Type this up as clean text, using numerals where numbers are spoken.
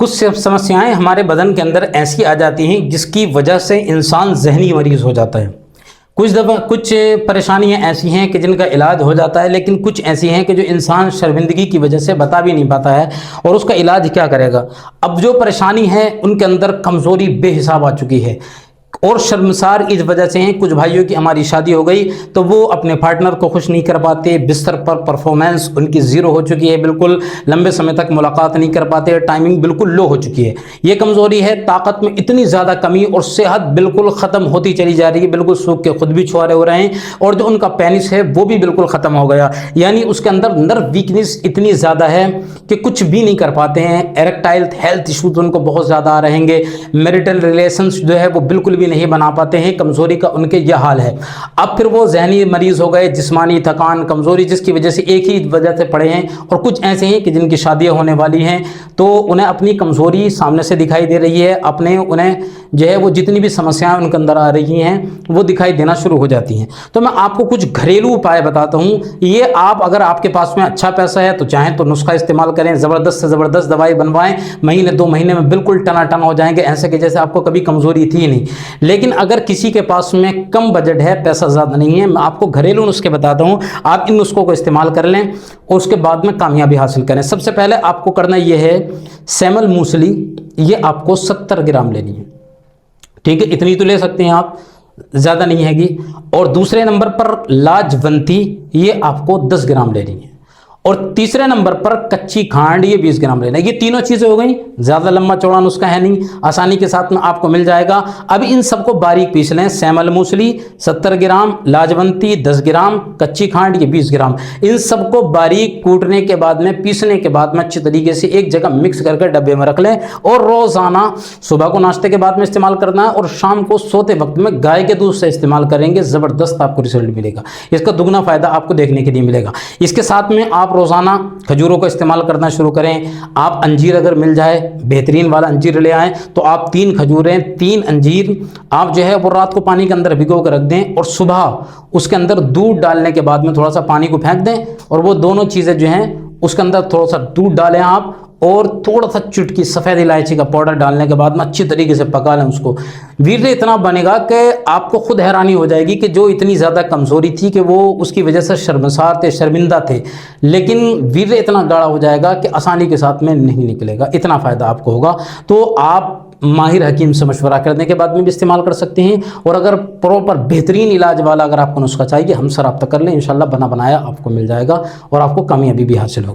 कुछ समस्याएं हमारे बदन के अंदर ऐसी आ जाती हैं जिसकी वजह से इंसान जहनी मरीज हो जाता है। कुछ परेशानियां ऐसी हैं कि जिनका इलाज हो जाता है, लेकिन कुछ ऐसी हैं कि जो इंसान शर्मिंदगी की वजह से बता भी नहीं पाता है और उसका इलाज क्या करेगा। अब जो परेशानी है उनके अंदर कमज़ोरी बेहिसाब आ चुकी है और शर्मसार इस वजह से हैं। कुछ भाइयों की हमारी शादी हो गई तो वो अपने पार्टनर को खुश नहीं कर पाते, बिस्तर पर परफॉर्मेंस उनकी ज़ीरो हो चुकी है, बिल्कुल लंबे समय तक मुलाकात नहीं कर पाते, टाइमिंग बिल्कुल लो हो चुकी है। ये कमज़ोरी है, ताकत में इतनी ज़्यादा कमी और सेहत बिल्कुल ख़त्म होती चली जा रही है, बिल्कुल सूख के खुद भी छुआरे हो रहे हैं और जो उनका पेनिस है वो भी बिल्कुल ख़त्म हो गया। यानी उसके अंदर नर्व वीकनेस इतनी ज़्यादा है कि कुछ भी नहीं कर पाते हैं। एरेक्टाइल हेल्थ इशूज उनको बहुत ज़्यादा आ रहेंगे, मैरिटल रिलेशंस जो है वो बिल्कुल भी नहीं बना पाते हैं। कमजोरी का उनके यह हाल है। अब फिर वो जहनी मरीज हो गए, जिस्मानी थकान, कमजोरी, जिसकी वजह से एक ही वजह से पड़े हैं। और कुछ ऐसे हैं कि जिनकी शादियां होने वाली हैं तो उन्हें अपनी कमजोरी सामने से दिखाई दे रही है, अपने उन्हें जो है वो जितनी भी समस्याएं उनके अंदर आ रही हैं वो दिखाई देना शुरू हो जाती हैं। तो मैं आपको कुछ घरेलू उपाय बताता हूँ। ये आप अगर आपके पास में अच्छा पैसा है तो चाहें तो नुस्खा इस्तेमाल करें, ज़बरदस्त से ज़बरदस्त दवाई बनवाएं, महीने 2 महीने में बिल्कुल टनाटन हो जाएंगे, ऐसे कि जैसे आपको कभी कमजोरी थी ही नहीं। लेकिन अगर किसी के पास में कम बजट है, पैसा ज़्यादा नहीं है, मैं आपको घरेलू नुस्खे बताता हूँ। आप इन नुस्खों को इस्तेमाल कर लें और उसके बाद में कामयाबी हासिल करें। सबसे पहले आपको करना यह है, सेमल मूसली ये आपको 70 ग्राम लेनी है, ठीक है, इतनी तो ले सकते हैं आप, ज़्यादा नहीं हैगी। और दूसरे नंबर पर लाजवंती ये आपको 10 ग्राम लेनी है। और तीसरे नंबर पर कच्ची खांड ये 20 ग्राम लेना है। ये तीनों चीज़ें हो गई, ज़्यादा लंबा चौड़ा नुस्खा है नहीं, आसानी के साथ में आपको मिल जाएगा। अब इन सबको बारीक पीस लें। सेमल मूसली 70 ग्राम, लाजवंती 10 ग्राम, कच्ची खांड ये 20 ग्राम, इन सबको बारीक कूटने के बाद में, पीसने के बाद में अच्छी तरीके से एक जगह मिक्स करके डब्बे में रख लें। और रोज़ाना सुबह को नाश्ते के बाद में इस्तेमाल करना है और शाम को सोते वक्त में गाय के दूध से इस्तेमाल करेंगे, ज़बरदस्त आपको रिजल्ट मिलेगा। इसका दुगना फायदा आपको देखने के लिए मिलेगा। इसके साथ में आप रोज़ाना खजूरों को इस्तेमाल करना शुरू करें। आप अंजीर अगर मिल जाए, बेहतरीन वाला अंजीर ले आएँ तो आप 3 खजूरें, 3 अंजीर आप जो है वो रात को पानी के अंदर भिगो कर रख दें और सुबह उसके अंदर दूध डालने के बाद में थोड़ा सा पानी को फेंक दें और वो दोनों चीज़ें जो हैं उसके अंदर थोड़ा सा दूध डालें आप और थोड़ा सा चुटकी सफ़ेद इलायची का पाउडर डालने के बाद में अच्छी तरीके से पका लें उसको। वीर्य इतना बनेगा कि आपको खुद हैरानी हो जाएगी कि जो इतनी ज़्यादा कमज़ोरी थी कि वो उसकी वजह से शर्मसार थे, शर्मिंदा थे, लेकिन वीर्य इतना गाढ़ा हो जाएगा कि आसानी के साथ में नहीं निकलेगा। इतना फ़ायदा आपको होगा। तो आप माहिर हकीम से मशवरा करने के बाद में भी इस्तेमाल कर सकते हैं। और अगर प्रॉपर बेहतरीन इलाज वाला अगर आपको नुस्खा चाहिए, हमसे रब्ता कर लें, इंशाल्लाह बना बनाया आपको मिल जाएगा और आपको कामयाबी भी हासिल होगी।